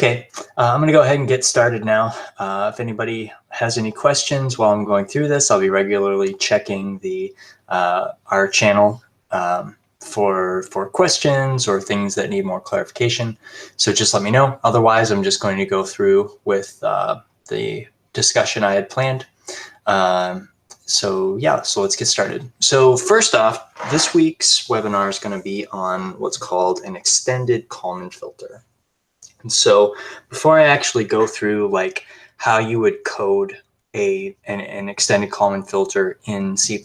Okay, I'm going to go ahead and get started now. If anybody has any questions while I'm going through this, I'll be regularly checking our channel for questions or things that need more clarification. So just let me know. Otherwise, I'm just going to go through with the discussion I had planned. So let's get started. So first off, this week's webinar is going to be on what's called an extended Kalman filter. And so before I actually go through like how you would code an extended Kalman filter in C++,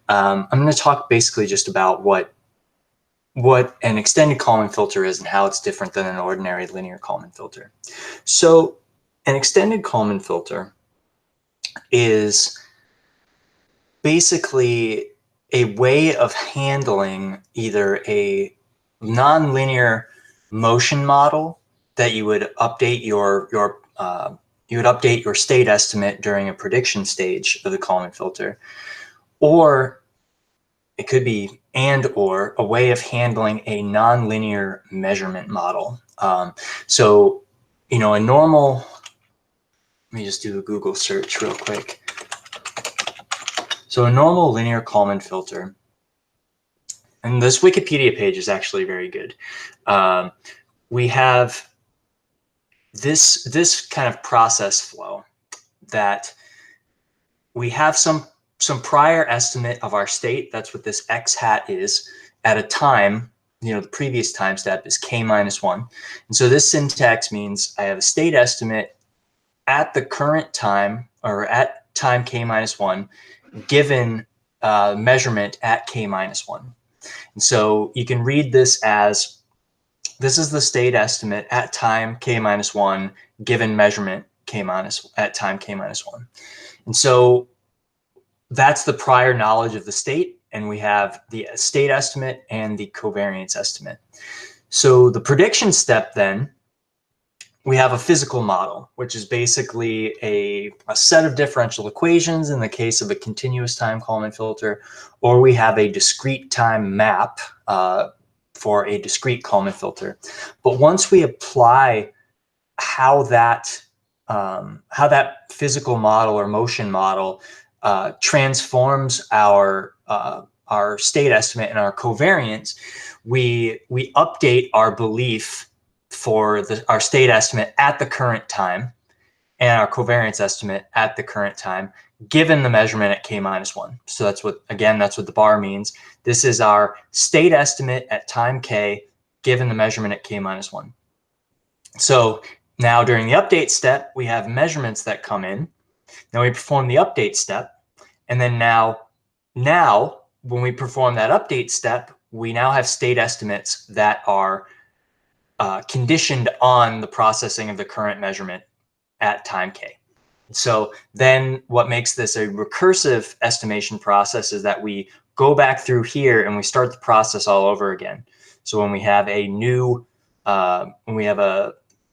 I'm going to talk basically just about what an extended Kalman filter is and how it's different than an ordinary linear Kalman filter. So an extended Kalman filter is basically a way of handling either a nonlinear motion model that you would update your state estimate during a prediction stage of the Kalman filter, or it could be or a way of handling a nonlinear measurement model. So, a normal, let me just do a Google search real quick. So a normal linear Kalman filter, and this Wikipedia page is actually very good. We have this kind of process flow that we have some prior estimate of our state. That's what this x hat is at a time. The previous time step is k-1. And so this syntax means I have a state estimate at the current time, or at time k-1, given measurement at k-1. And so you can read this as, this is the state estimate at time k-1 given measurement at time k-1. And so that's the prior knowledge of the state, and we have the state estimate and the covariance estimate. So the prediction step, then, we have a physical model, which is basically a set of differential equations in the case of a continuous time Kalman filter, or we have a discrete time map for a discrete Kalman filter. But once we apply how that physical model or motion model transforms our state estimate and our covariance, we update our belief for our state estimate at the current time and our covariance estimate at the current time, given the measurement at k-1. So that's what the bar means. This is our state estimate at time k, given the measurement at k-1. So now during the update step, we have measurements that come in. Now we perform the update step. And then now when we perform that update step, we now have state estimates that are conditioned on the processing of the current measurement at time k. So then what makes this a recursive estimation process is that we go back through here and we start the process all over again. So when we have a new a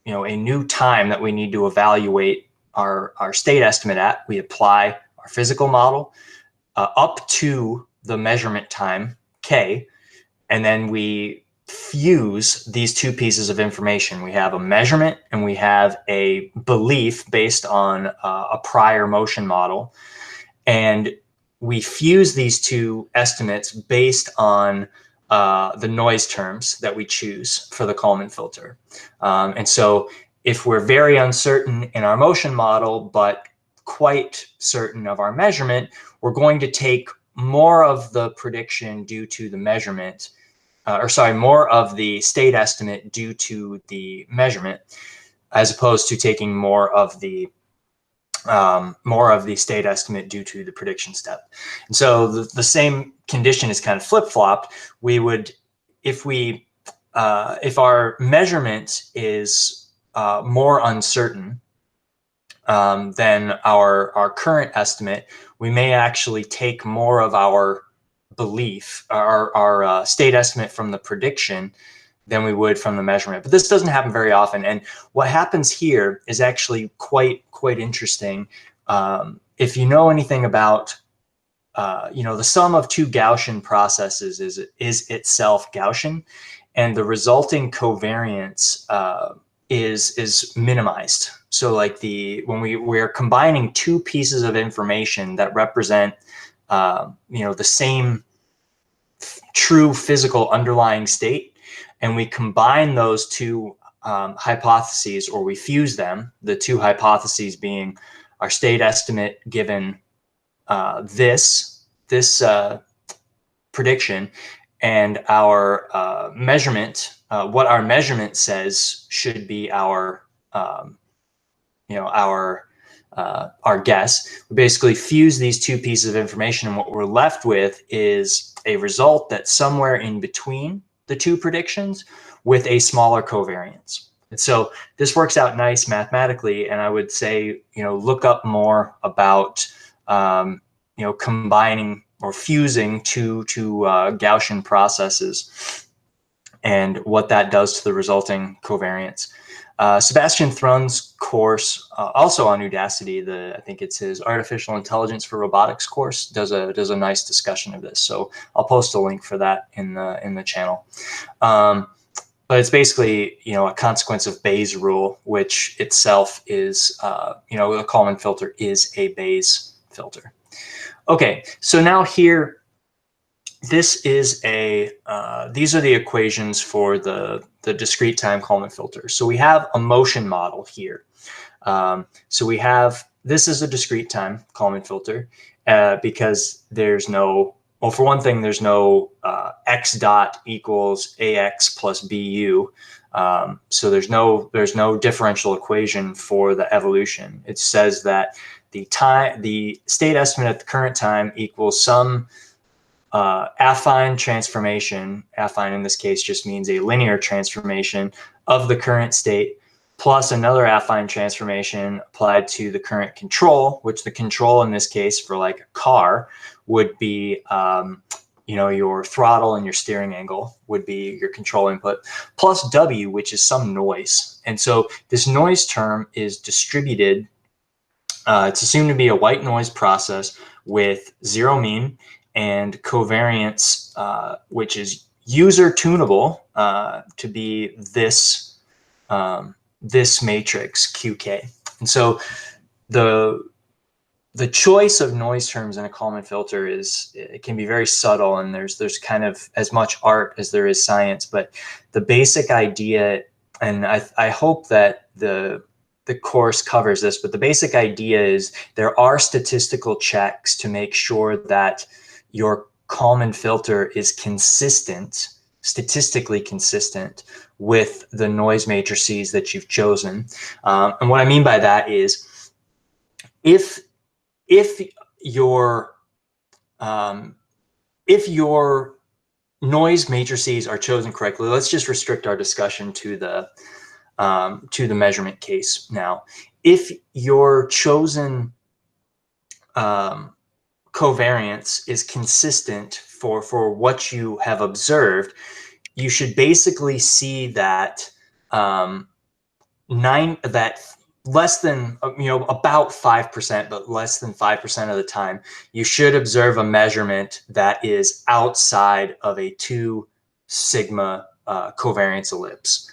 new time that we need to evaluate our state estimate at, we apply our physical model up to the measurement time k, and then we fuse these two pieces of information. We have a measurement and we have a belief based on a prior motion model, and we fuse these two estimates based on the noise terms that we choose for the Kalman filter. And so if we're very uncertain in our motion model but quite certain of our measurement, we're going to take more of the prediction due to the measurement, more of the state estimate due to the measurement, as opposed to taking more of the state estimate due to the prediction step. And so the same condition is kind of flip-flopped. We would, if our measurement is more uncertain than our current estimate, we may actually take more of our belief, our state estimate from the prediction than we would from the measurement. But this doesn't happen very often. And what happens here is actually quite interesting. If you know anything about, the sum of two Gaussian processes is itself Gaussian, and the resulting covariance is minimized. So like when we're combining two pieces of information that represent the same true physical underlying state, and we combine those two hypotheses, or we fuse them, the two hypotheses being our state estimate given this prediction, and our measurement, what our measurement says should be our our guess. We basically fuse these two pieces of information, and what we're left with is a result that's somewhere in between the two predictions with a smaller covariance. And so this works out nice mathematically, and I would say, look up more about combining or fusing two Gaussian processes and what that does to the resulting covariance. Sebastian Thrun's course, also on Udacity, I think it's his Artificial Intelligence for Robotics course, does a nice discussion of this. So I'll post a link for that in the channel. But it's basically, a consequence of Bayes' rule, which itself is, a Kalman filter is a Bayes filter. Okay, so now here, this is these are the equations for the discrete time Kalman filter. So we have a motion model here. So we have, this is a discrete time Kalman filter because there's no, well, for one thing, there's no x dot equals ax plus bu. So there's no differential equation for the evolution. It says that the state estimate at the current time equals some affine transformation. Affine in this case just means a linear transformation of the current state plus another affine transformation applied to the current control, which the control in this case for like a car would be your throttle and your steering angle would be your control input, plus W, which is some noise. And so this noise term is distributed. It's assumed to be a white noise process with zero mean and covariance, which is user tunable to be this matrix QK. And so the choice of noise terms in a Kalman filter it can be very subtle, and there's kind of as much art as there is science. But the basic idea, and I hope that the course covers this, but the basic idea is there are statistical checks to make sure that your Kalman filter is consistent, statistically consistent with the noise matrices that you've chosen. And what I mean by that is if your noise matrices are chosen correctly, let's just restrict our discussion to the measurement case now. If your chosen covariance is consistent for what you have observed, you should basically see that less than, about 5%, but less than 5% of the time, you should observe a measurement that is outside of a 2 sigma covariance ellipse.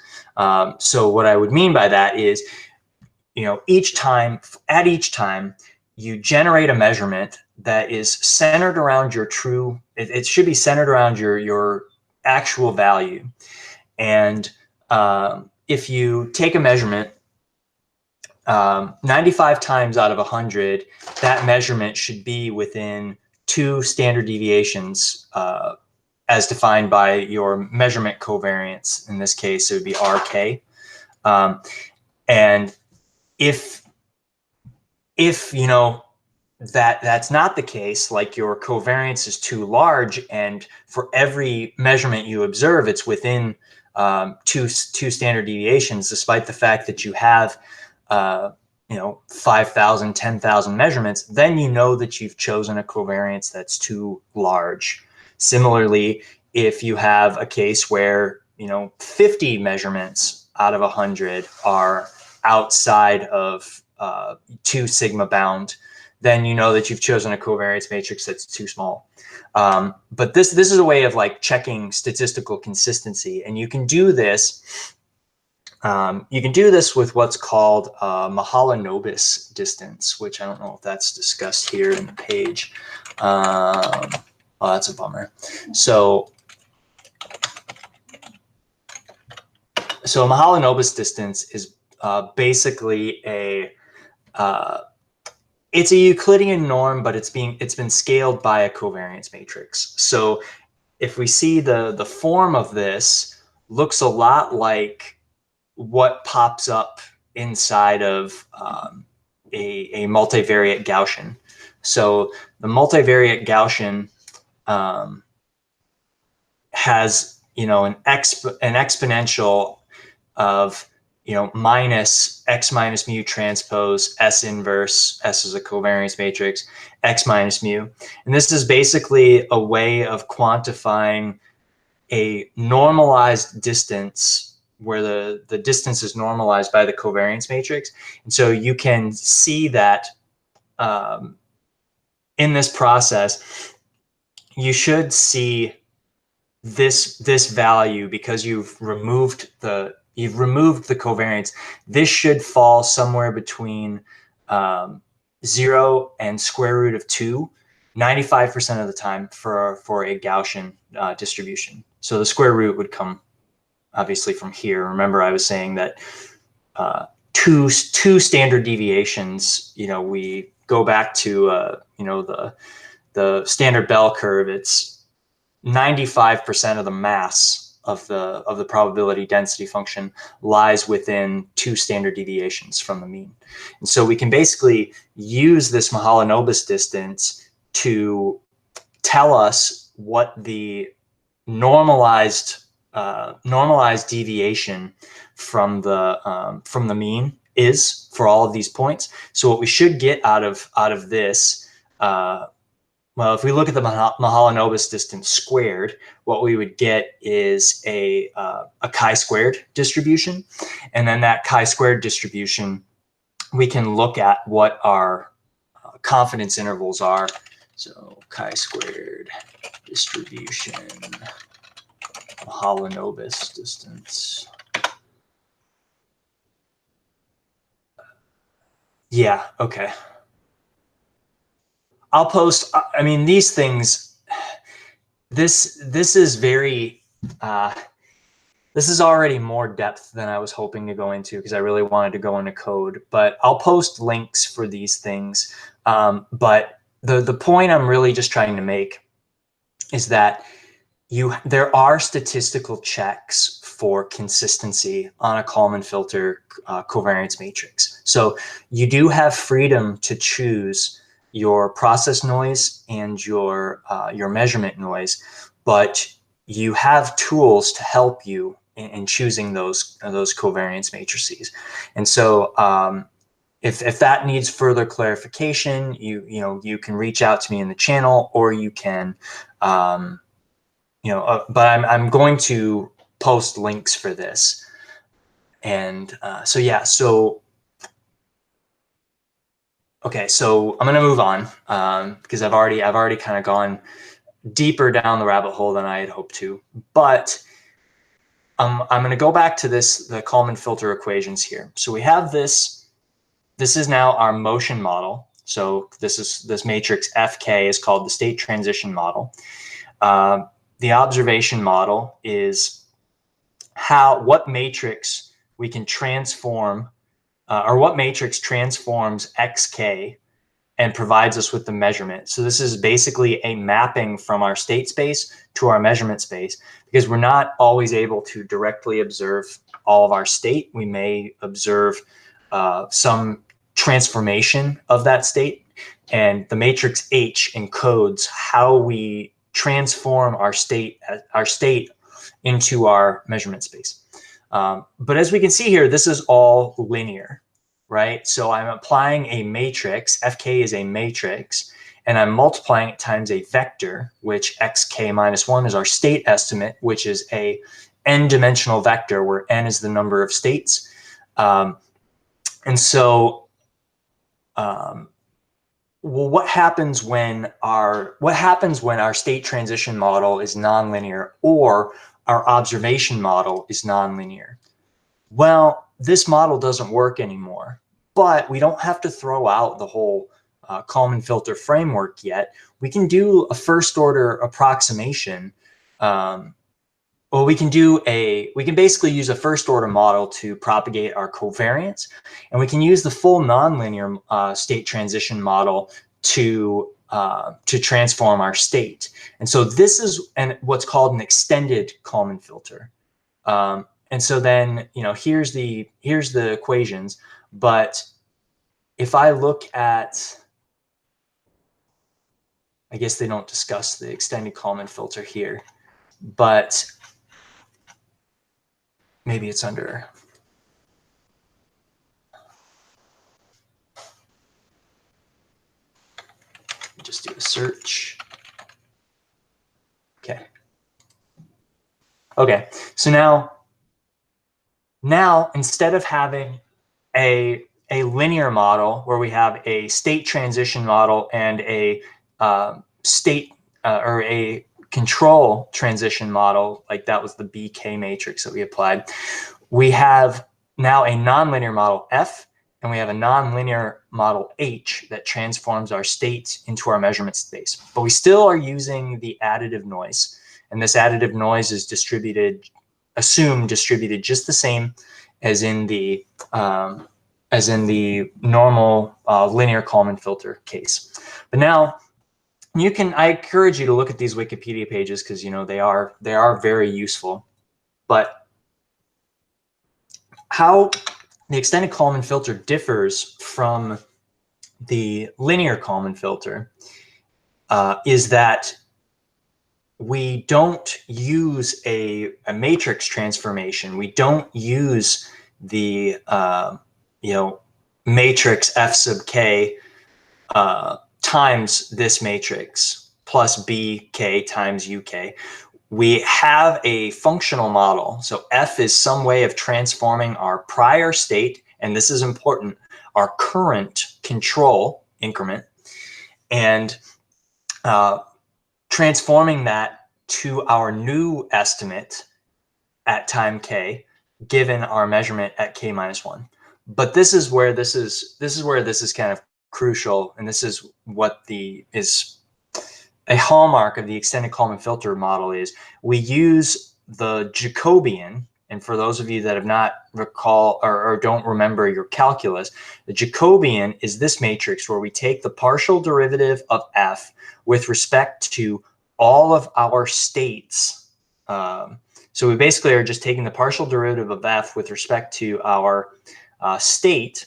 So what I would mean by that is, each time you generate a measurement that is centered around your true, it should be centered around your actual value. And if you take a measurement 95 times out of 100, that measurement should be within 2 standard deviations as defined by your measurement covariance. In this case, it would be RK. And if that's not the case, like your covariance is too large, and for every measurement you observe, it's within two standard deviations, despite the fact that you have 5,000, 10,000 measurements, then you know that you've chosen a covariance that's too large. Similarly, if you have a case where 50 measurements out of 100 are outside of 2 sigma bound, then you know that you've chosen a covariance matrix that's too small. But this is a way of like checking statistical consistency, and you can do this You can do this with what's called Mahalanobis distance, which I don't know if that's discussed here in the page. Oh, that's a bummer. So Mahalanobis distance is basically it's a Euclidean norm, but it's been scaled by a covariance matrix. So if we see the form of this looks a lot like what pops up inside of a multivariate Gaussian. So the multivariate Gaussian has an exponential of minus x minus mu transpose S inverse, S is a covariance matrix, x minus mu. And this is basically a way of quantifying a normalized distance where the distance is normalized by the covariance matrix. And so you can see that in this process, you should see this value, because you've removed the covariance. This should fall somewhere between 0 and square root of 2, 95% of the time for a Gaussian distribution. So the square root would come obviously from here. Remember, I was saying that two standard deviations. We go back to the standard bell curve. It's 95% of the mass of the probability density function lies within 2 standard deviations from the mean. And so we can basically use this Mahalanobis distance to tell us what the normalized deviation from the mean is for all of these points. So what we should get out of this, well, if we look at the Mahalanobis distance squared, what we would get is a chi-squared distribution. And then that chi-squared distribution, we can look at what our confidence intervals are. So chi-squared distribution, Mahalanobis distance. Yeah, okay. I'll post, I mean, these things, this is very, this is already more depth than I was hoping to go into, because I really wanted to go into code, but I'll post links for these things. But the point I'm really just trying to make is that there are statistical checks for consistency on a Kalman filter covariance matrix. So you do have freedom to choose your process noise and your measurement noise, but you have tools to help you in choosing those covariance matrices. And so if that needs further clarification, you can reach out to me in the channel, or you can but I'm going to post links for this. And so yeah, okay, so I'm gonna move on because I've already kind of gone deeper down the rabbit hole than I had hoped to. But I'm gonna go back to the Kalman filter equations here. So we have this. This is now our motion model. So this matrix FK is called the state transition model. The observation model is what matrix we can transform, or what matrix transforms xk and provides us with the measurement. So this is basically a mapping from our state space to our measurement space, because we're not always able to directly observe all of our state. We may observe some transformation of that state, and the matrix H encodes how we transform our state into our measurement space. But as we can see here, this is all linear, right? So I'm applying a matrix, FK is a matrix, and I'm multiplying it times a vector, which xk minus 1 is our state estimate, which is a n-dimensional vector where n is the number of states. And so well, what happens when our state transition model is nonlinear, or our observation model is nonlinear? Well, this model doesn't work anymore, but we don't have to throw out the whole Kalman filter framework yet. We can do a first order approximation. Well, we can basically use a first order model to propagate our covariance, and we can use the full nonlinear state transition model to transform our state. And so this is what's called an extended Kalman filter. And so then, here's the equations. But if I look at, I guess they don't discuss the extended Kalman filter here, but maybe it's under. Just do a search. Okay. Okay. So now instead of having a linear model where we have a state transition model and a state or a control transition model, like that was the BK matrix that we applied, we have now a nonlinear model F, and we have a nonlinear model H that transforms our state into our measurement space. But we still are using the additive noise, and this additive noise is assumed distributed just the same as in the normal linear Kalman filter case. But now I encourage you to look at these Wikipedia pages because they are very useful. But how the extended Kalman filter differs from the linear Kalman filter is that we don't use a matrix transformation. We don't use the matrix F sub k times this matrix plus bk times uk. We have a functional model. So F is some way of transforming our prior state, and this is important, our current control increment, and transforming that to our new estimate at time k, given our measurement at k minus 1. But this is where this is kind of crucial, and this is what is a hallmark of the extended Kalman filter model is we use the Jacobian. And for those of you that have not recall or don't remember your calculus, the Jacobian is this matrix where we take the partial derivative of F with respect to all of our states. So we basically are just taking the partial derivative of F with respect to our state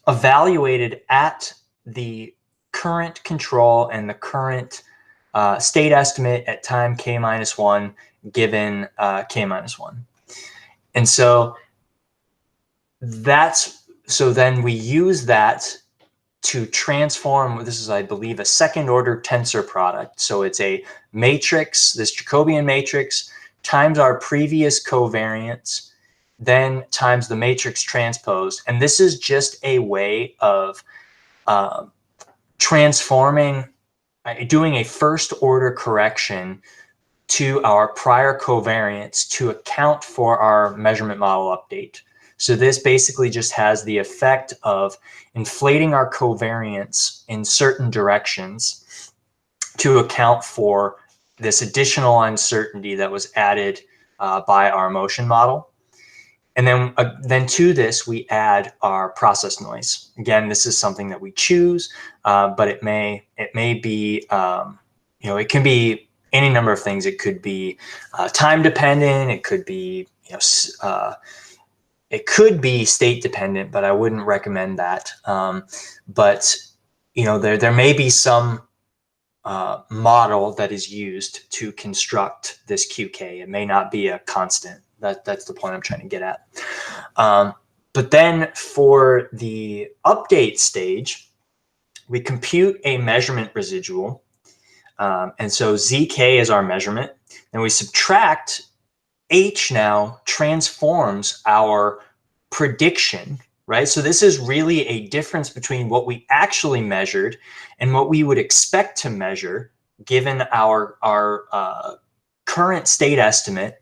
evaluated at the current control and the current state estimate at time k minus 1 given k minus 1. And so then we use that to transform, this is, I believe, a second order tensor product. So it's a matrix, this Jacobian matrix, times our previous covariance, then times the matrix transposed. And this is just a way of transforming, doing a first order correction to our prior covariance to account for our measurement model update. So this basically just has the effect of inflating our covariance in certain directions to account for this additional uncertainty that was added by our motion model. And then to this, we add our process noise. Again, this is something that we choose, but it may be, it can be any number of things. It could be time dependent. It could be, it could be state dependent, but I wouldn't recommend that. But there may be some model that is used to construct this QK. It may not be a constant. That's the point I'm trying to get at. But then for the update stage, we compute a measurement residual. And so ZK is our measurement. And we subtract H now transforms our prediction, right? So this is really a difference between what we actually measured and what we would expect to measure given our current state estimate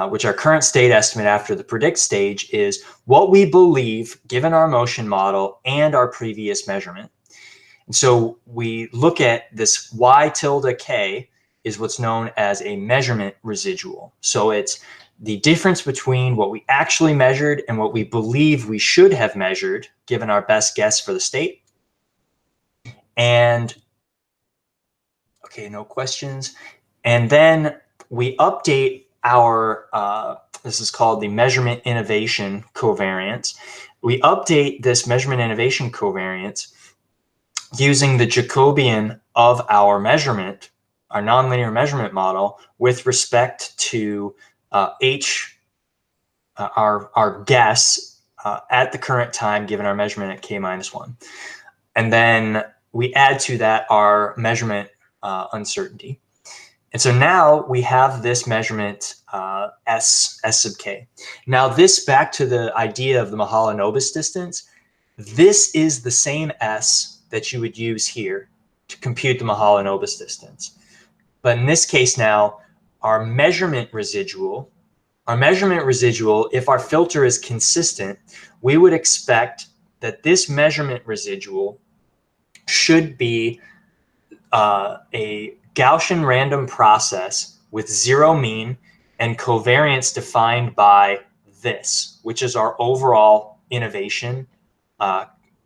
which our current state estimate after the predict stage is what we believe given our motion model and our previous measurement. And so we look at this y tilde k is what's known as a measurement residual. So it's the difference between what we actually measured and what we believe we should have measured given our best guess for the state. And okay, no questions. And then we update our, this is called the measurement innovation covariance. We update this measurement innovation covariance using the Jacobian of our measurement, our nonlinear measurement model, with respect to our guess at the current time given our measurement at k-1. And then we add to that our measurement uncertainty. And so now we have this measurement S sub k. Now this, back to the idea of the Mahalanobis distance, this is the same S that you would use here to compute the Mahalanobis distance. But in this case now, our measurement residual, if our filter is consistent, we would expect that this measurement residual should be a Gaussian random process with zero mean and covariance defined by this, which is our overall innovation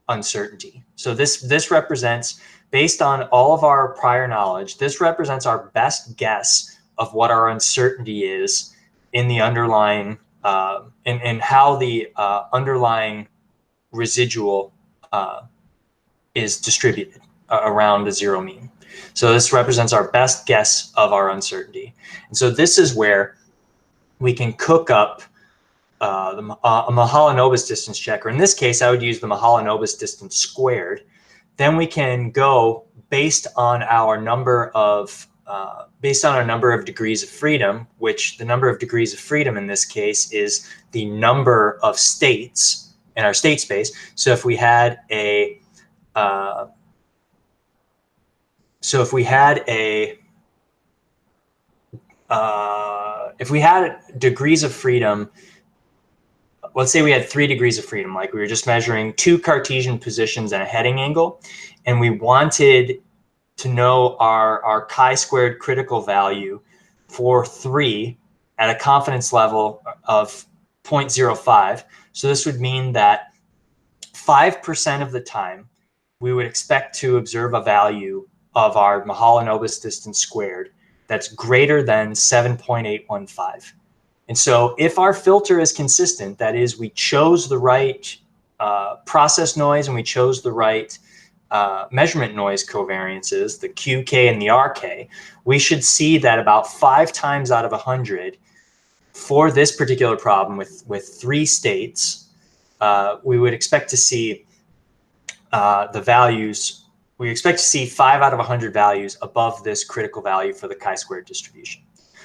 uncertainty. So this represents, based on all of our prior knowledge, this represents our best guess of what our uncertainty is in the underlying, and how the underlying residual is distributed around a zero mean. So this represents our best guess of our uncertainty. And so this is where we can cook up a Mahalanobis distance checker. In this case, I would use the Mahalanobis distance squared. Then we can go based on our number of degrees of freedom, which the number of degrees of freedom in this case is the number of states in our state space. So if we had degrees of freedom, let's say we had 3 degrees of freedom, like we were just measuring 2 Cartesian positions and a heading angle, and we wanted to know our chi-squared critical value for 3 at a confidence level of 0.05. So this would mean that 5% of the time we would expect to observe a value of our Mahalanobis distance squared that's greater than 7.815. And so if our filter is consistent, that is, we chose the right process noise and we chose the right measurement noise covariances, the QK and the RK, we should see that about 5 times out of 100 for this particular problem with 3 states, we would expect to see the values. We expect to see 5 out of 100 values above this critical value for the chi-squared distribution.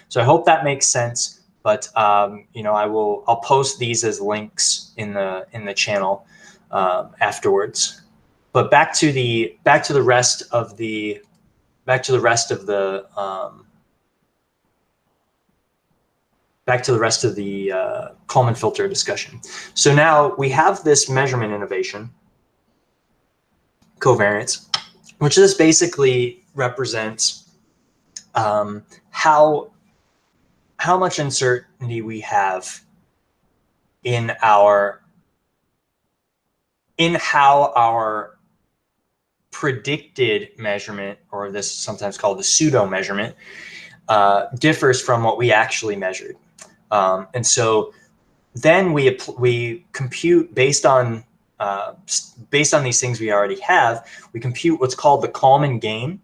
So I hope that makes sense. But you know, I'll post these as links in the channel afterwards. But back to the rest of the Kalman filter discussion. So now we have this measurement innovation covariance, which this basically represents how much uncertainty we have in how our predicted measurement, or this is sometimes called the pseudo measurement, differs from what we actually measured. And so then we compute based on these things we already have. We compute what's called the Kalman gain,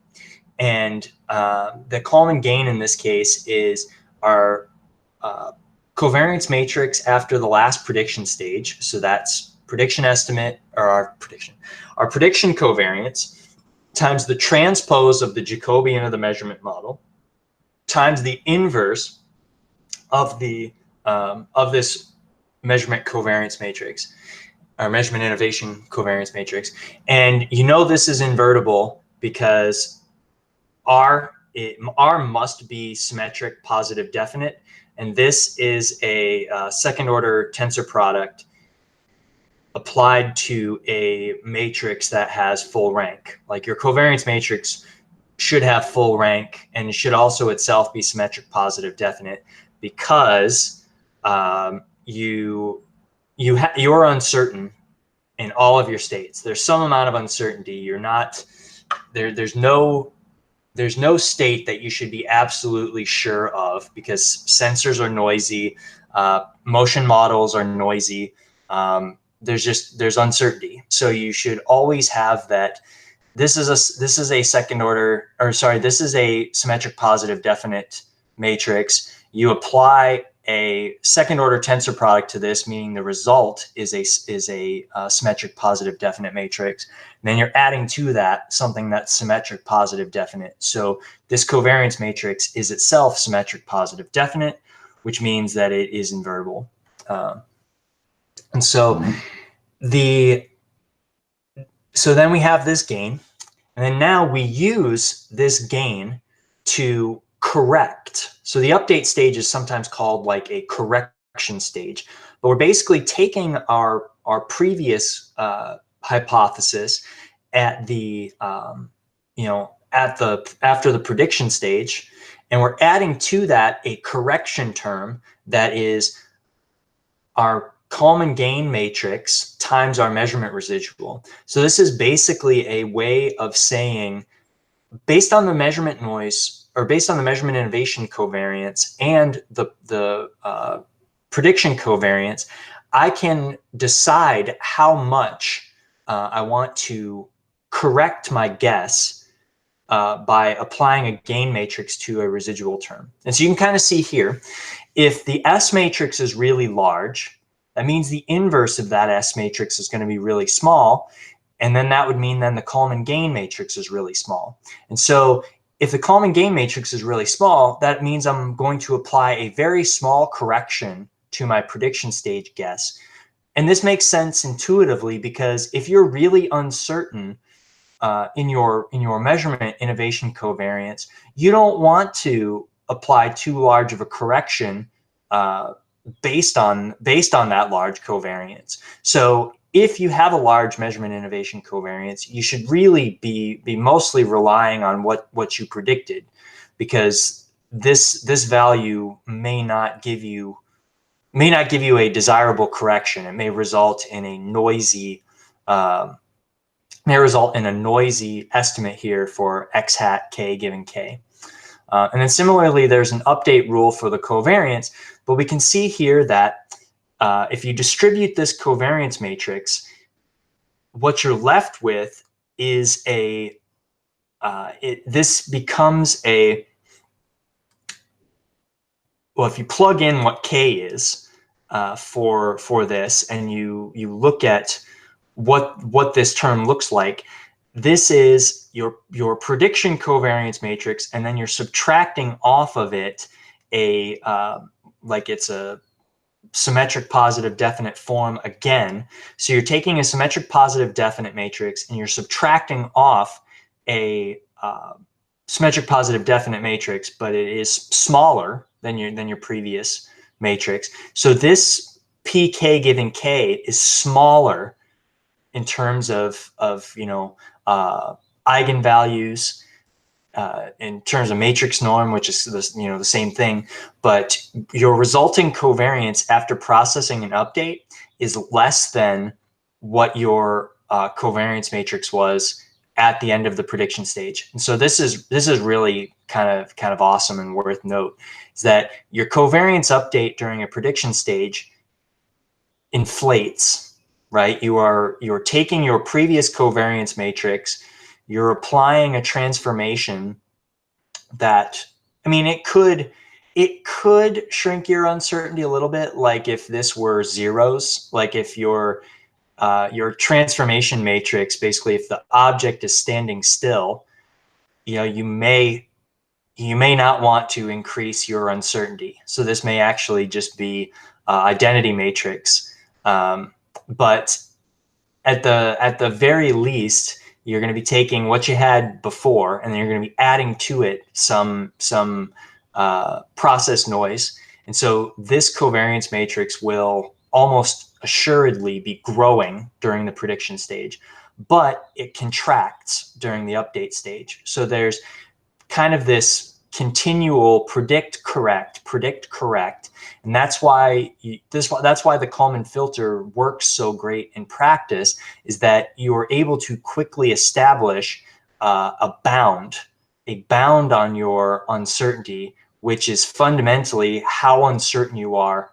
and the Kalman gain in this case is our covariance matrix after the last prediction stage. So that's prediction estimate, or our prediction covariance, times the transpose of the Jacobian of the measurement model, times the inverse of the of this measurement covariance matrix, our measurement innovation covariance matrix. And you know this is invertible because R must be symmetric, positive, definite. And this is a second order tensor product applied to a matrix that has full rank. Like your covariance matrix should have full rank and should also itself be symmetric, positive, definite, because you're uncertain in all of your states. There's some amount of uncertainty. You're not there. There's no state that you should be absolutely sure of, because sensors are noisy, motion models are noisy. There's uncertainty. So you should always have that. This is a second order, or sorry, this is a symmetric, positive, definite matrix. You apply a second order tensor product to this, meaning the result is a symmetric, positive, definite matrix. And then you're adding to that something that's symmetric, positive, definite. So this covariance matrix is itself symmetric, positive, definite, which means that it is invertible. And so then we have this gain, and then now we use this gain to correct. So the update stage is sometimes called like a correction stage, but we're basically taking our previous hypothesis at the after the prediction stage, and we're adding to that a correction term that is our Kalman gain matrix times our measurement residual. So this is basically a way of saying, based on the measurement noise, or based on the measurement innovation covariance and the prediction covariance, I can decide how much I want to correct my guess by applying a gain matrix to a residual term. And so you can kind of see here, if the S matrix is really large, that means the inverse of that S matrix is going to be really small. And then that would mean then the Kalman gain matrix is really small. And so if the Kalman gain matrix is really small, that means I'm going to apply a very small correction to my prediction stage guess. And this makes sense intuitively, because if you're really uncertain in your measurement innovation covariance, you don't want to apply too large of a correction based on that large covariance. So if you have a large measurement innovation covariance, you should really be mostly relying on what you predicted, because this value may not give you a desirable correction. It may result in a noisy estimate here for x hat k given k. And then similarly, there's an update rule for the covariance, but we can see here that if you distribute this covariance matrix, what you're left with is this becomes a, well, if you plug in what k is for this, and you look at what this term looks like, this is your prediction covariance matrix, and then you're subtracting off of it a like it's a symmetric, positive, definite form again. So you're taking a symmetric, positive, definite matrix, and you're subtracting off a symmetric, positive, definite matrix, but it is smaller than your previous matrix. So this pk given k is smaller in terms of eigenvalues, in terms of matrix norm, which is the same thing, but your resulting covariance after processing an update is less than what your covariance matrix was at the end of the prediction stage. And so this is really kind of awesome and worth note, is that your covariance update during a prediction stage inflates, right? You're taking your previous covariance matrix, you're applying a transformation that, I mean, it could shrink your uncertainty a little bit, like if this were zeros, like if your transformation matrix, basically if the object is standing still, you may not want to increase your uncertainty. So this may actually just be identity matrix. But at the very least, you're going to be taking what you had before, and then you're going to be adding to it some process noise, And so this covariance matrix will almost assuredly be growing during the prediction stage, but it contracts during the update stage. So there's kind of this continual predict, correct, and that's why that's why the Kalman filter works so great in practice, is that you are able to quickly establish a bound on your uncertainty, which is fundamentally how uncertain you are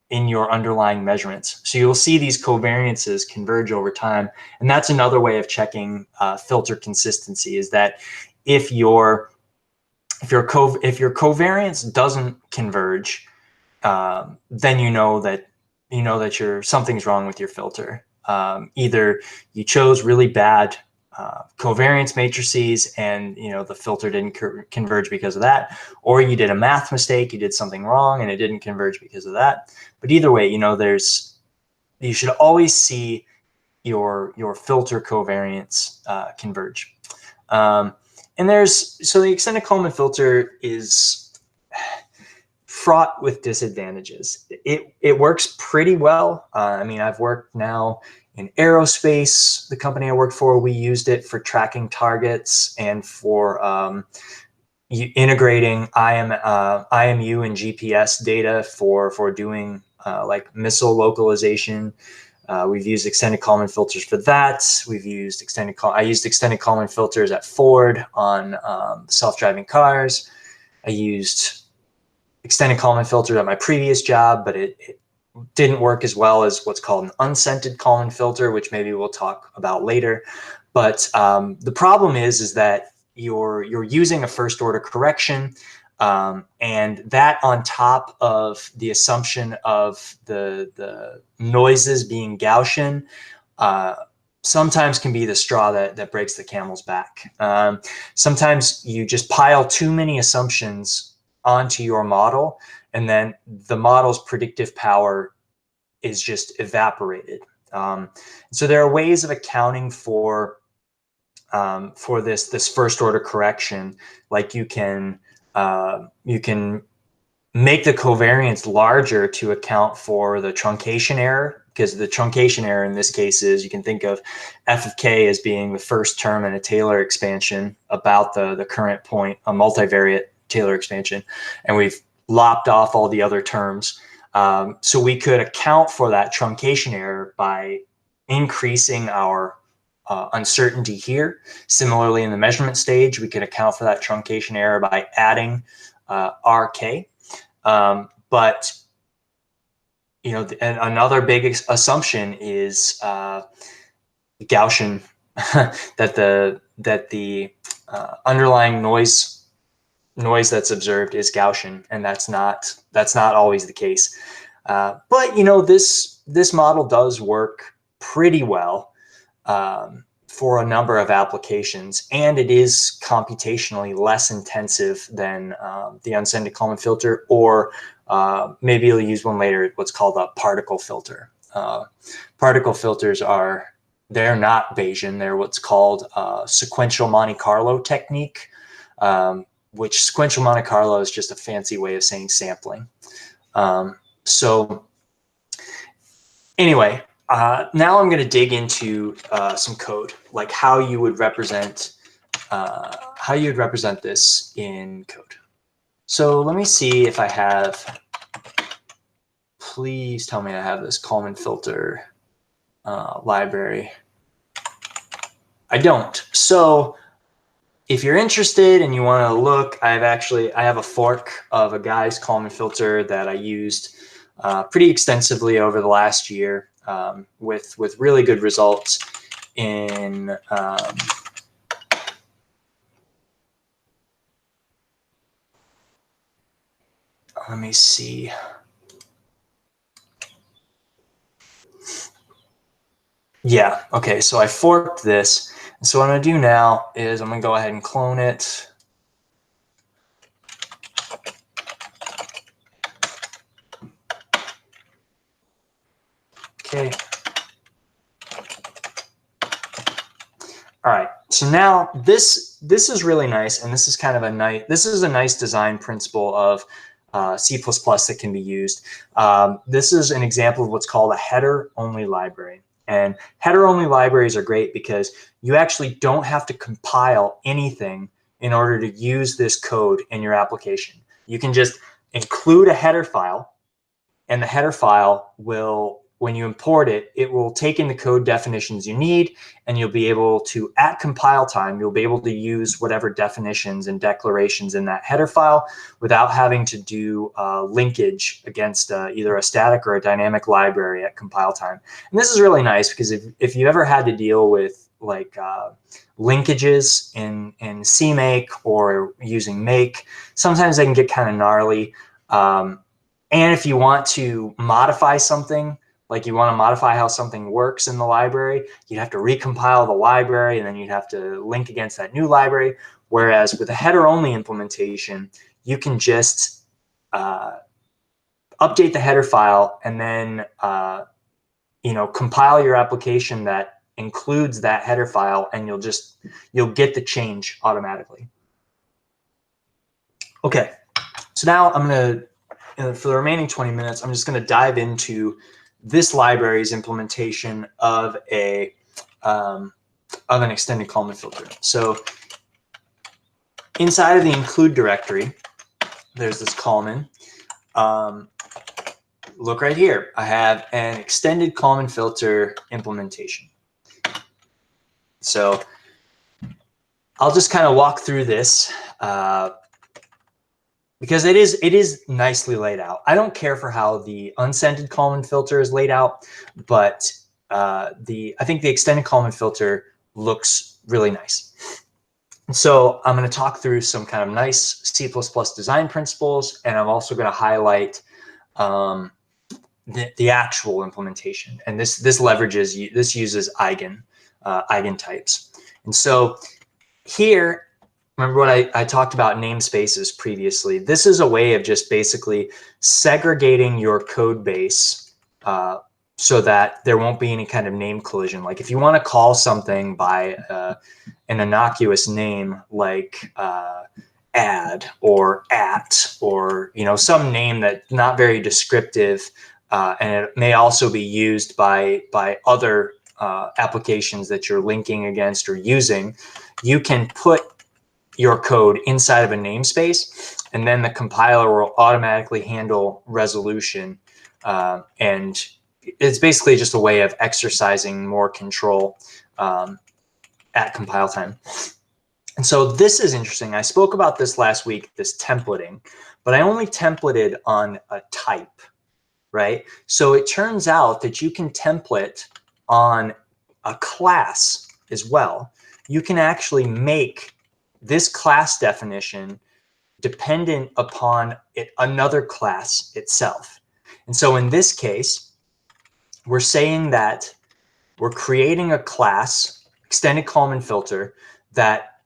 in your underlying measurements. So you'll see these covariances converge over time. And that's another way of checking filter consistency, is that if your covariance doesn't converge, then you know that something's wrong with your filter. Either you chose really bad covariance matrices and the filter didn't converge because of that, or you did a math mistake, you did something wrong and it didn't converge because of that. But either way, you should always see your filter covariance converge. And so the extended Kalman filter is fraught with disadvantages. It works pretty well. I mean, I've worked now in aerospace. The company I worked for, we used it for tracking targets and for integrating IMU and GPS data for doing like missile localization. We've used extended Kalman filters for that. I used extended Kalman filters at Ford on self-driving cars. I used extended Kalman filter at my previous job, but it didn't work as well as what's called an unscented Kalman filter, which maybe we'll talk about later. But the problem is that you're using a first order correction, and that on top of the assumption of the noises being Gaussian, sometimes can be the straw that breaks the camel's back. Sometimes you just pile too many assumptions onto your model, and then the model's predictive power is just evaporated. So there are ways of accounting for this first order correction. Like you can make the covariance larger to account for the truncation error, because the truncation error in this case is, you can think of f of k as being the first term in a Taylor expansion about the current point, a multivariate Taylor expansion, and we've lopped off all the other terms. So we could account for that truncation error by increasing our uncertainty here. Similarly, in the measurement stage, we could account for that truncation error by adding RK. But and another big assumption is Gaussian, that the underlying noise that's observed is Gaussian, and that's not always the case. But this model does work pretty well for a number of applications, and it is computationally less intensive than the unscented Kalman filter, or maybe you'll use one later, what's called a particle filter. Particle filters they're not Bayesian. They're what's called sequential Monte Carlo technique, which sequential Monte Carlo is just a fancy way of saying sampling. So anyway, now I'm going to dig into some code, like how you would represent this in code. So let me see if I have. Please tell me I have this Kalman filter library. I don't. So if you're interested and you want to look, I have a fork of a guy's Kalman filter that I used pretty extensively over the last year, with really good results in let me see. Yeah, okay, so I forked this. And so what I'm going to do now is I'm going to go ahead and clone it. Okay. All right, so now this is really nice, and this is kind of a nice design principle of C++ that can be used. This is an example of what's called a header-only library. And header-only libraries are great because you actually don't have to compile anything in order to use this code in your application. You can just include a header file, and the header file will, when you import it, it will take in the code definitions you need, and you'll be able to, at compile time, you'll be able to use whatever definitions and declarations in that header file without having to do linkage against either a static or a dynamic library at compile time. And this is really nice because if you ever had to deal with like linkages in CMake or using make, sometimes they can get kind of gnarly. And if you want to modify something, like you want to modify how something works in the library, you'd have to recompile the library and then you'd have to link against that new library. Whereas with a header-only implementation, you can just update the header file and then compile your application that includes that header file, and you'll get the change automatically. Okay, so now I'm going to, for the remaining 20 minutes, I'm just going to dive into this library's implementation of an extended Kalman filter. So inside of the include directory, there's this Kalman. Look right here. I have an extended Kalman filter implementation. So I'll just kind of walk through this because it is nicely laid out. I don't care for how the unscented Kalman filter is laid out, but I think the extended Kalman filter looks really nice. So I'm going to talk through some kind of nice C++ design principles, and I'm also going to highlight the actual implementation. And this uses eigen types. And so here, remember what I talked about namespaces previously. This is a way of just basically segregating your code base so that there won't be any kind of name collision. Like if you want to call something by an innocuous name like add or at, or some name that's not very descriptive, and it may also be used by other applications that you're linking against or using, you can put your code inside of a namespace, and then the compiler will automatically handle resolution. And it's basically just a way of exercising more control at compile time. And so this is interesting. I spoke about this last week, this templating, but I only templated on a type, right? So it turns out that you can template on a class as well. You can actually make this class definition dependent upon another class itself. And so in this case, we're saying that we're creating a class, extended Kalman filter, that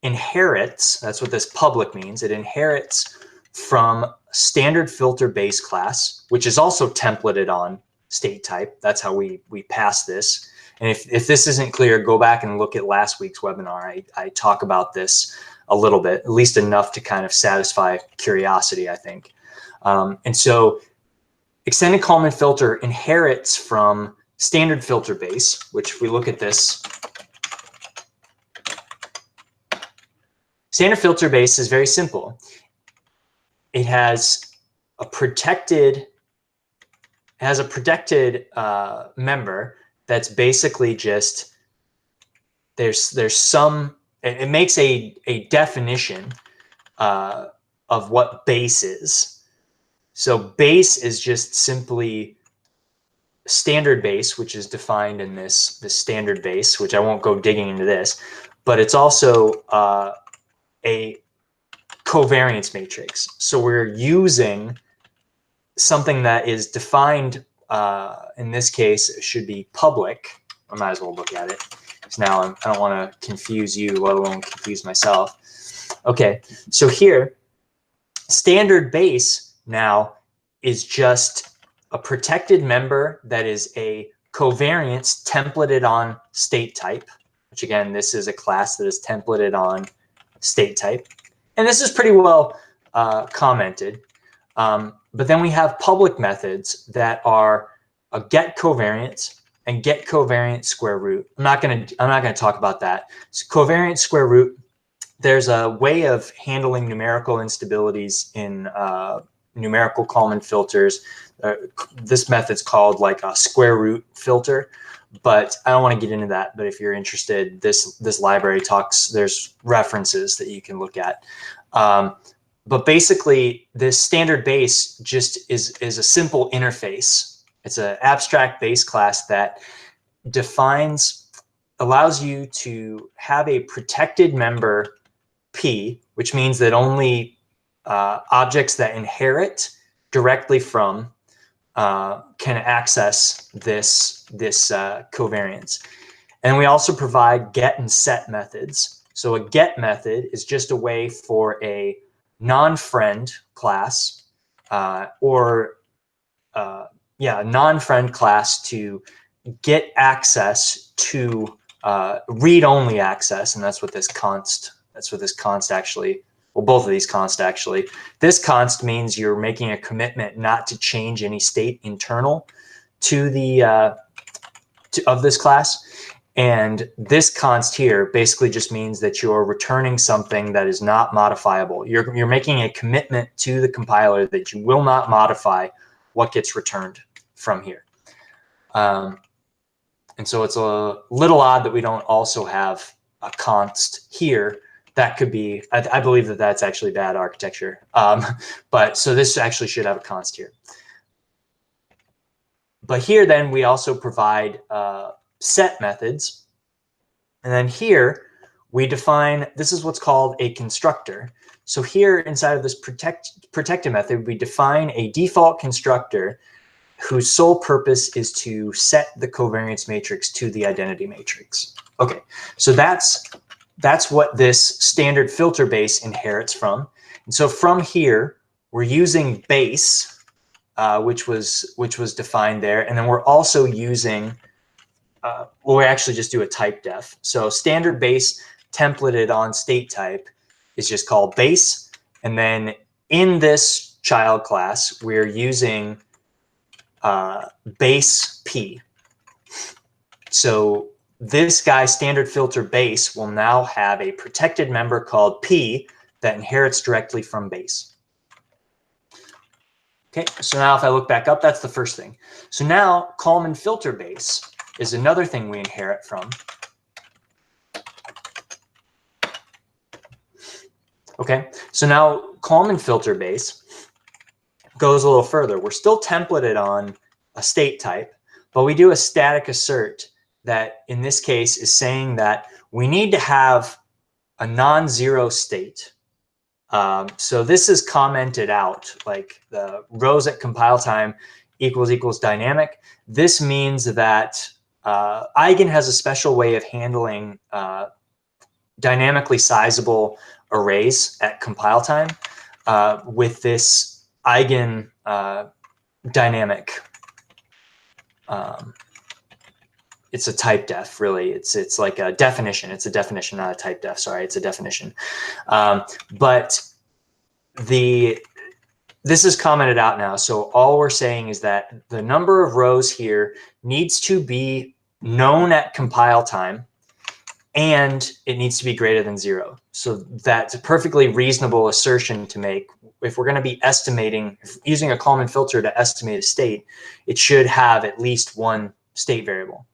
inherits, that's what this public means, it inherits from standard filter base class, which is also templated on state type. That's how we pass this. And if this isn't clear, go back and look at last week's webinar. I talk about this a little bit, at least enough to kind of satisfy curiosity, I think. And so extended Kalman filter inherits from standard filter base, which if we look at this, standard filter base is very simple. It has a protected member that's basically just there's some, it makes a definition of what base is. So base is just simply standard base, which is defined in this standard base, which I won't go digging into this, but it's also a covariance matrix. So we're using something that is defined, in this case, it should be public. I might as well look at it, because now I don't want to confuse you, let alone confuse myself. Okay, so here, standard base now is just a protected member that is a covariance templated on state type, which again, this is a class that is templated on state type. And this is pretty well commented. But then we have public methods that are a get covariance and get covariance square root. I'm not gonna talk about that. So covariance square root, there's a way of handling numerical instabilities in numerical Kalman filters. This method's called like a square root filter, but I don't want to get into that. But if you're interested, this library talks, there's references that you can look at. But basically, this standard base just is a simple interface. It's an abstract base class that allows you to have a protected member P, which means that only objects that inherit directly from can access this covariance. And we also provide get and set methods. So a get method is just a way for a non-friend class a non-friend class to get access to read-only access, and that's what this const actually, well, both of these const actually. This const means you're making a commitment not to change any state internal to the of this class. And this const here basically just means that you're returning something that is not modifiable. You're making a commitment to the compiler that you will not modify what gets returned from here. And so it's a little odd that we don't also have a const here. That could be, I believe that that's actually bad architecture. But so this actually should have a const here. But here then we also provide set methods. And then here we define, this is what's called a constructor. So here inside of this protected method, we define a default constructor whose sole purpose is to set the covariance matrix to the identity matrix. Okay, so that's what this standard filter base inherits from. And so from here, we're using base, which was defined there, and then we're also using, we actually just do a type def. So standard base templated on state type is just called base, and then in this child class, we're using base P. So this guy, standard filter base, will now have a protected member called P that inherits directly from base. Okay, so now if I look back up, that's the first thing. So now Kalman filter base is another thing we inherit from. Okay, so now Kalman filter base goes a little further. We're still templated on a state type, but we do a static assert that in this case is saying that we need to have a non-zero state. So this is commented out, like the rows at compile time equals dynamic. This means that Eigen has a special way of handling dynamically sizable arrays at compile time with this Eigen dynamic. It's a type def, really. It's like a definition. It's a definition, not a type def. Sorry, it's a definition. But this is commented out now. So all we're saying is that the number of rows here needs to be known at compile time, and it needs to be greater than 0. So that's a perfectly reasonable assertion to make. If we're going to be estimating, using a Kalman filter to estimate a state, it should have at least one state variable.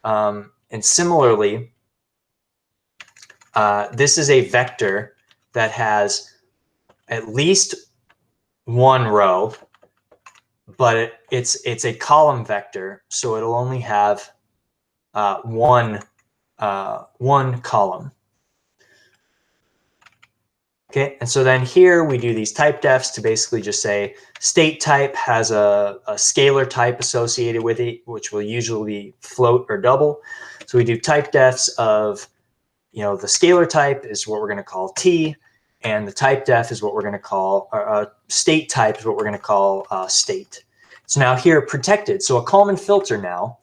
And similarly, this is a vector that has at least one row, but it's a column vector, so it'll only have one column. Okay, and so then here we do these type defs to basically just say state type has a scalar type associated with it, which will usually be float or double. So we do type defs of, the scalar type is what we're going to call T, and the type def is what we're going to call, state type is what we're going to call state. So now here protected. So a Kalman filter now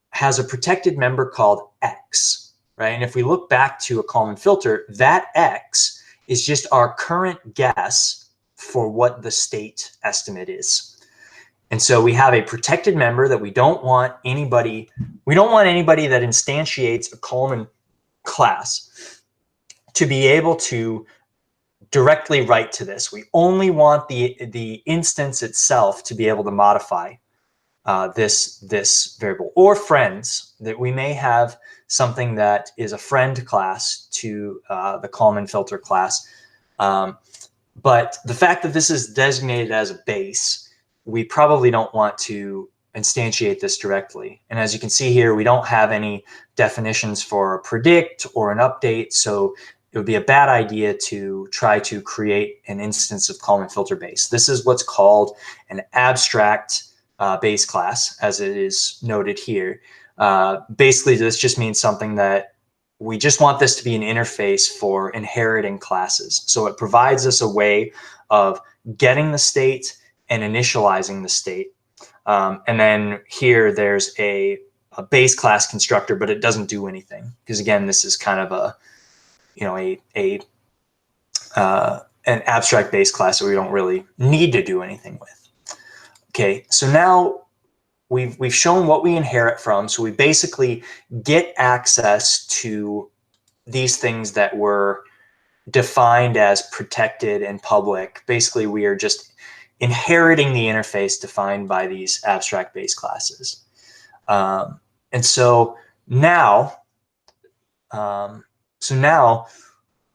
has a protected member called X, right? And if we look back to a Kalman filter, that X is just our current guess for what the state estimate is. And so we have a protected member that we don't want anybody that instantiates a Kalman class to be able to directly write to this. We only want the instance itself to be able to modify this variable, or friends, that we may have something that is a friend class to the Kalman filter class. But the fact that this is designated as a base, we probably don't want to instantiate this directly. And as you can see here, we don't have any definitions for a predict or an update, so it would be a bad idea to try to create an instance of Kalman filter base. This is what's called an abstract base class, as it is noted here. Basically, this just means something that we just want this to be an interface for inheriting classes. So it provides us a way of getting the state and initializing the state. And then here there's a base class constructor, but it doesn't do anything, because again, this is kind of a, you know, an abstract base class that we don't really need to do anything with. Okay, so now we've shown what we inherit from. So we basically get access to these things that were defined as protected and public. Basically, we are just inheriting the interface defined by these abstract base classes. And so now,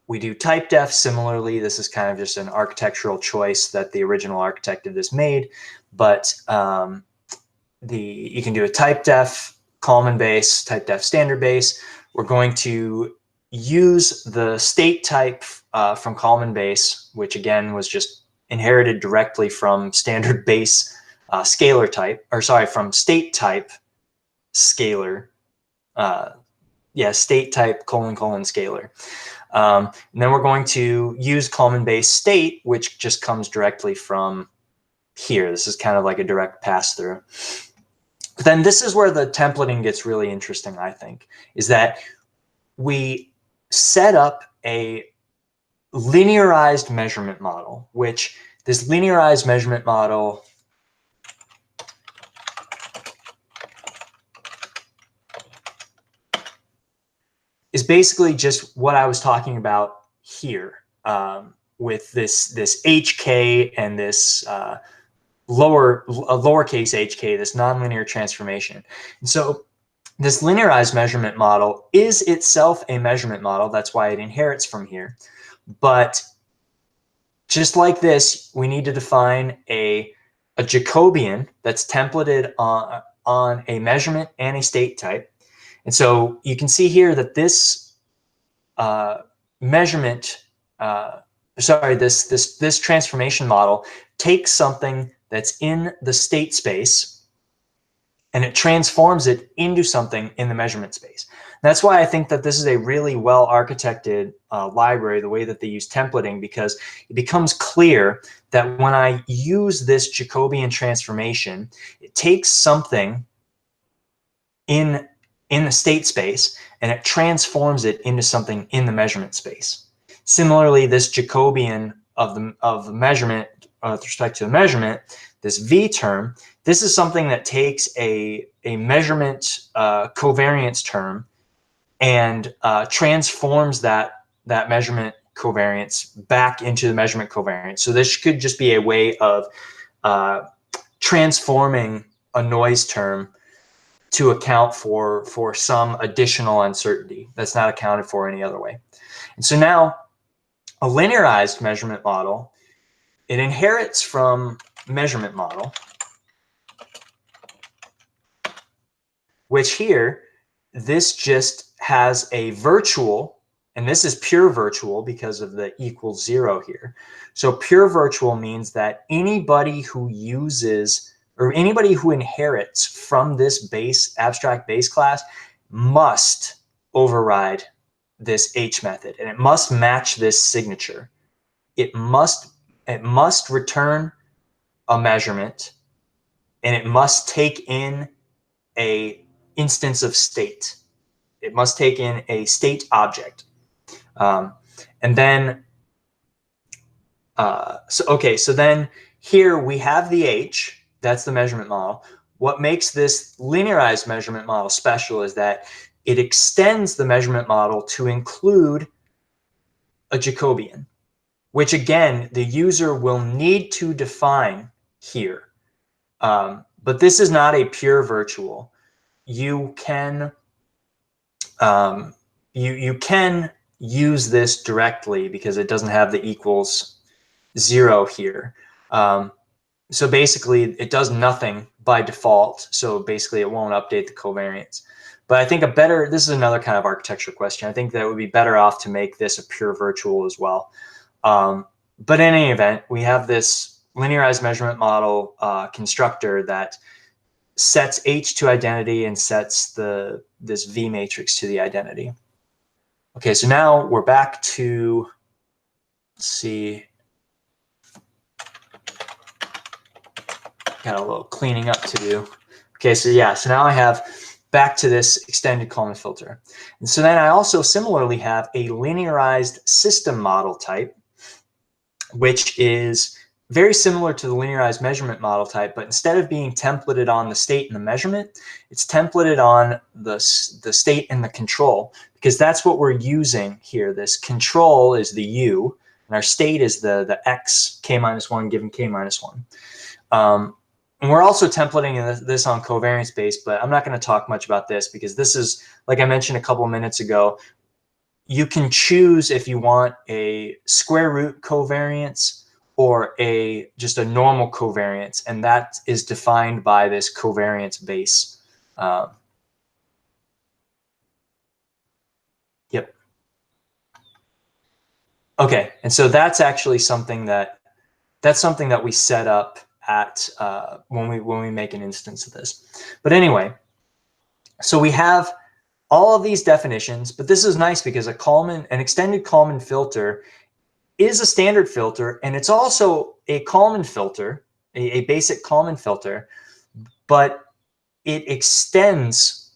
we do type def. Similarly, this is kind of just an architectural choice that the original architect of this made, but you can do a type def Kalman base, type def standard base. We're going to use the state type from Kalman base, which again was just inherited directly from standard base scalar type, or sorry, from state type scalar. State type : scalar. And then we're going to use Kalman base state, which just comes directly from here. This is kind of like a direct pass through. But then this is where the templating gets really interesting, I think, is that we set up a linearized measurement model, which this linearized measurement model is basically just what I was talking about here, with this HK and this lowercase hk, this nonlinear transformation. And so this linearized measurement model is itself a measurement model. That's why it inherits from here. But just like this, we need to define a Jacobian that's templated on a measurement and a state type. And so you can see here that this this transformation model takes something that's in the state space and it transforms it into something in the measurement space. That's why I think that this is a really well architected library, the way that they use templating, because it becomes clear that when I use this Jacobian transformation, it takes something in the state space and it transforms it into something in the measurement space. Similarly, this Jacobian of the measurement with respect to the measurement, this V term, this is something that takes a measurement covariance term and transforms that measurement covariance back into the measurement covariance. So this could just be a way of transforming a noise term to account for some additional uncertainty that's not accounted for any other way. And so now a linearized measurement model, it inherits from measurement model, which here, this just has a virtual, and this is pure virtual because of the equals 0 here. So pure virtual means that anybody who uses, or anybody who inherits from this base, abstract base class, must override this H method, and it must match this signature. It must return a measurement, and it must take in a instance of state. It must take in a state object. And then So then here we have the H, that's the measurement model. What makes this linearized measurement model special is that it extends the measurement model to include a Jacobian, which again, the user will need to define here. But this is not a pure virtual. You can you can use this directly because it doesn't have the equals 0 here. So basically, it does nothing by default. So basically, it won't update the covariance. But I think this is another kind of architecture question. I think that it would be better off to make this a pure virtual as well. But in any event, we have this linearized measurement model constructor that sets H to identity and sets this V matrix to the identity. Okay, so now we're back to, let's see, got a little cleaning up to do. Okay, so yeah, so now I have back to this extended Kalman filter. And so then I also similarly have a linearized system model type, which is very similar to the linearized measurement model type, but instead of being templated on the state and the measurement, it's templated on the state and the control, because that's what we're using here. This control is the U, and our state is the x, k minus 1 given k minus 1. And we're also templating this on covariance base, but I'm not going to talk much about this because this is, like I mentioned a couple of minutes ago, you can choose if you want a square root covariance or just a normal covariance, and that is defined by this covariance base. Yep. Okay, and so that's actually something that we set up at when we make an instance of this. But anyway, so we have all of these definitions, but this is nice because an extended Kalman filter is a standard filter, and it's also a Kalman filter, a basic Kalman filter, but it extends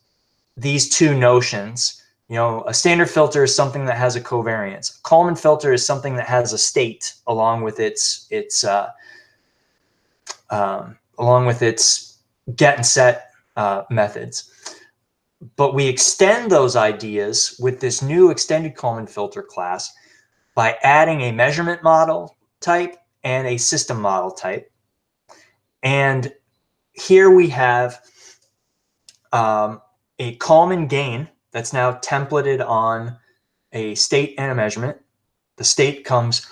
these two notions. You know, a standard filter is something that has a covariance. A Kalman filter is something that has a state along with its get and set methods. But we extend those ideas with this new extended Kalman filter class by adding a measurement model type and a system model type. And here we have a Kalman gain that's now templated on a state and a measurement. The state comes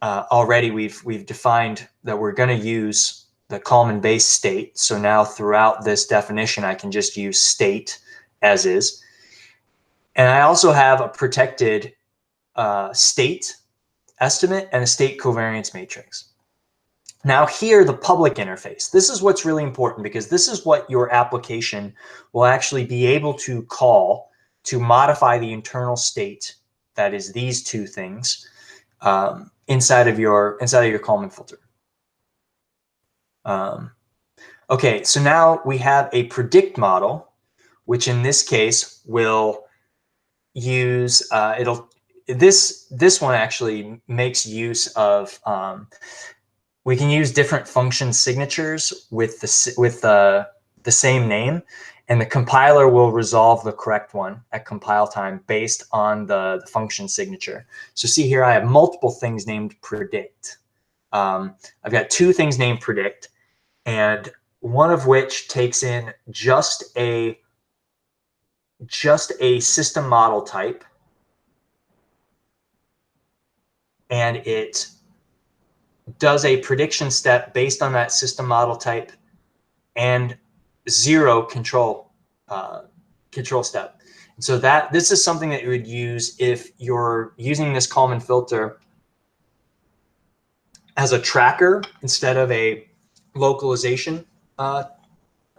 already, we've defined that we're going to use the Kalman base state. So now throughout this definition, I can just use state as is. And I also have a protected state estimate and a state covariance matrix. Now here, the public interface. This is what's really important because this is what your application will actually be able to call to modify the internal state, that is these two things, inside of your Kalman filter. Okay, so now we have a predict model, which in this case will use this one actually makes use of we can use different function signatures with the same name, and the compiler will resolve the correct one at compile time based on the function signature. So see here, I have multiple things named predict. I've got two things named predict, and one of which takes in just a system model type, and it does a prediction step based on that system model type and 0 control step. And so this is something that you would use if you're using this Kalman filter as a tracker instead of a localization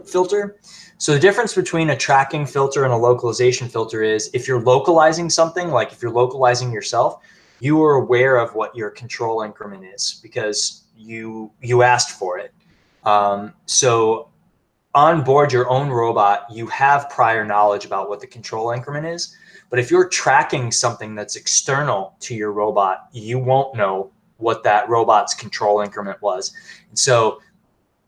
filter. So the difference between a tracking filter and a localization filter is if you're localizing something, like if you're localizing yourself, you are aware of what your control increment is because you asked for it. So on board your own robot, you have prior knowledge about what the control increment is. But if you're tracking something that's external to your robot, you won't know what that robot's control increment was. And so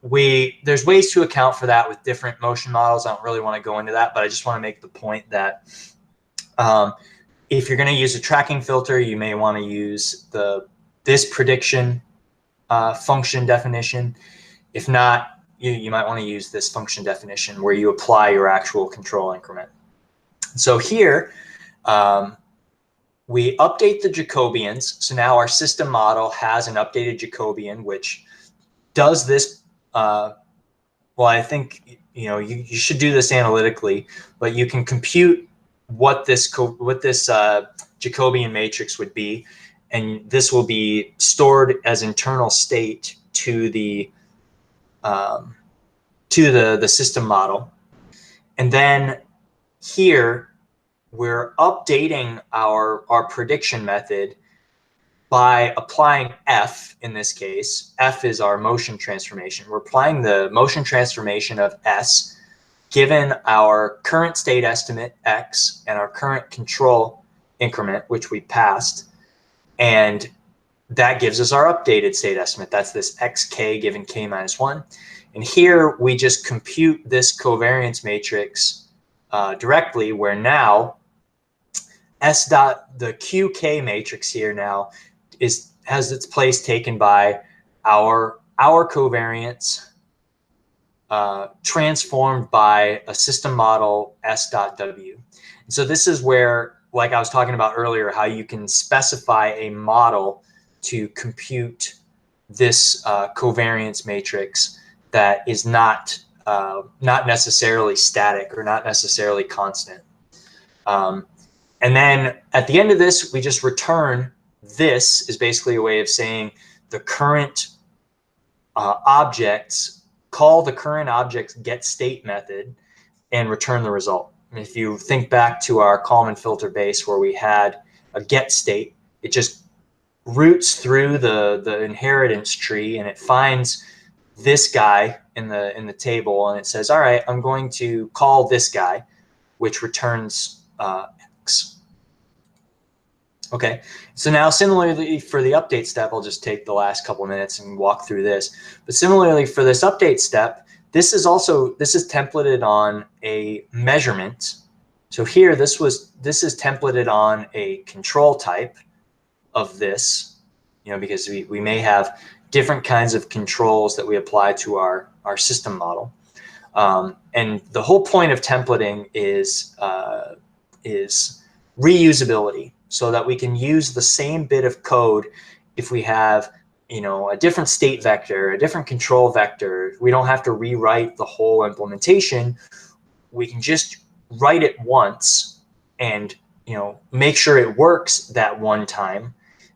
there's ways to account for that with different motion models. I don't really want to go into that, but I just want to make the point that if you're going to use a tracking filter, you may want to use this prediction function definition. If not, you might want to use this function definition where you apply your actual control increment. So here, we update the Jacobians. So now our system model has an updated Jacobian, which does this. Well, I think you should do this analytically, but you can compute what this Jacobian matrix would be, and this will be stored as internal state to the system model. And then here we're updating our prediction method by applying F. In this case, F is our motion transformation. We're applying the motion transformation of S given our current state estimate X and our current control increment, which we passed, and that gives us our updated state estimate. That's this xk given k minus 1. And here we just compute this covariance matrix directly, where now the qk matrix here now has its place taken by our covariance transformed by a system model s.w. And so this is where, like I was talking about earlier, how you can specify a model to compute this covariance matrix that is not necessarily static or not necessarily constant. And then at the end of this, we just return. This is basically a way of saying the current objects, call the current object's get state method and return the result. And if you think back to our Kalman filter base where we had a get state, it just roots through the inheritance tree and it finds this guy in the table and it says, all right, I'm going to call this guy, which returns X. Okay, so now similarly for the update step, I'll just take the last couple of minutes and walk through this. But similarly for this update step, this is templated on a measurement. So here, this is templated on a control type of this, because we may have different kinds of controls that we apply to our system model. And the whole point of templating is reusability, so that we can use the same bit of code if we have a different state vector, a different control vector. We don't have to rewrite the whole implementation. We can just write it once and make sure it works that one time,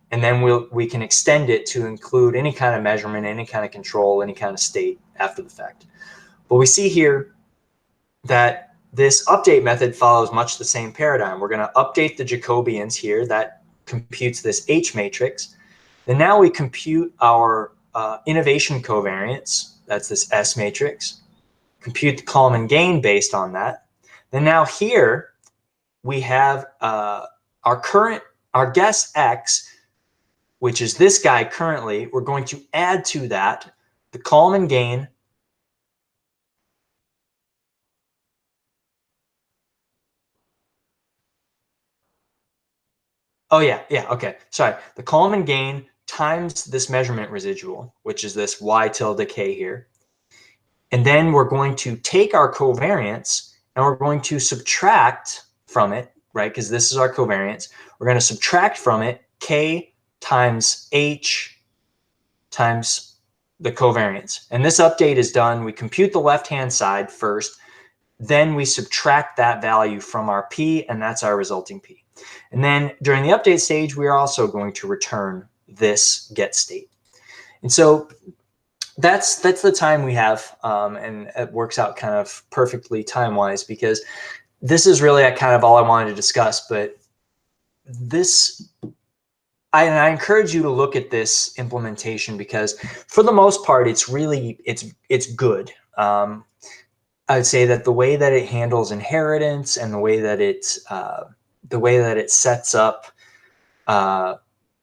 and then we can extend it to include any kind of measurement, any kind of control, any kind of state after the fact. But we see here that this update method follows much the same paradigm. We're going to update the Jacobians here. That computes this H matrix. Then now we compute our innovation covariance. That's this S matrix. Compute the Kalman gain based on that. Then now here we have our guess X, which is this guy currently. We're going to add to that the Kalman gain okay. Sorry. The Kalman gain times this measurement residual, which is this y tilde k here. And then we're going to take our covariance and we're going to subtract from it, right? Because this is our covariance. We're going to subtract from it k times h times the covariance. And this update is done. We compute the left-hand side first. Then we subtract that value from our p, and that's our resulting p. And then during the update stage, we are also going to return this get state. And so that's the time we have, and it works out kind of perfectly time-wise, because this is really kind of all I wanted to discuss. But I encourage you to look at this implementation, because for the most part, it's good. I would say that the way that it handles inheritance and the way that it the way that it sets up an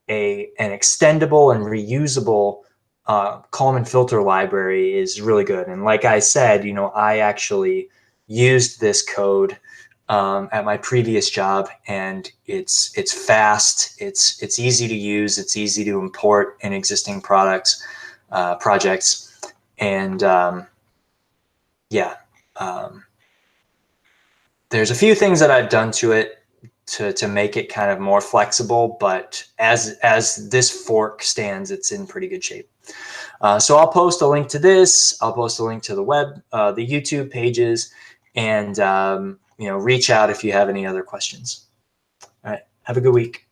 extendable and reusable Kalman filter library is really good. And like I said, I actually used this code at my previous job, and it's fast, it's easy to use, it's easy to import in existing projects, and yeah, there's a few things that I've done to it to make it kind of more flexible, but as this fork stands, it's in pretty good shape. So I'll post a link to this. I'll post a link to the the YouTube pages, and reach out if you have any other questions. All right, have a good week.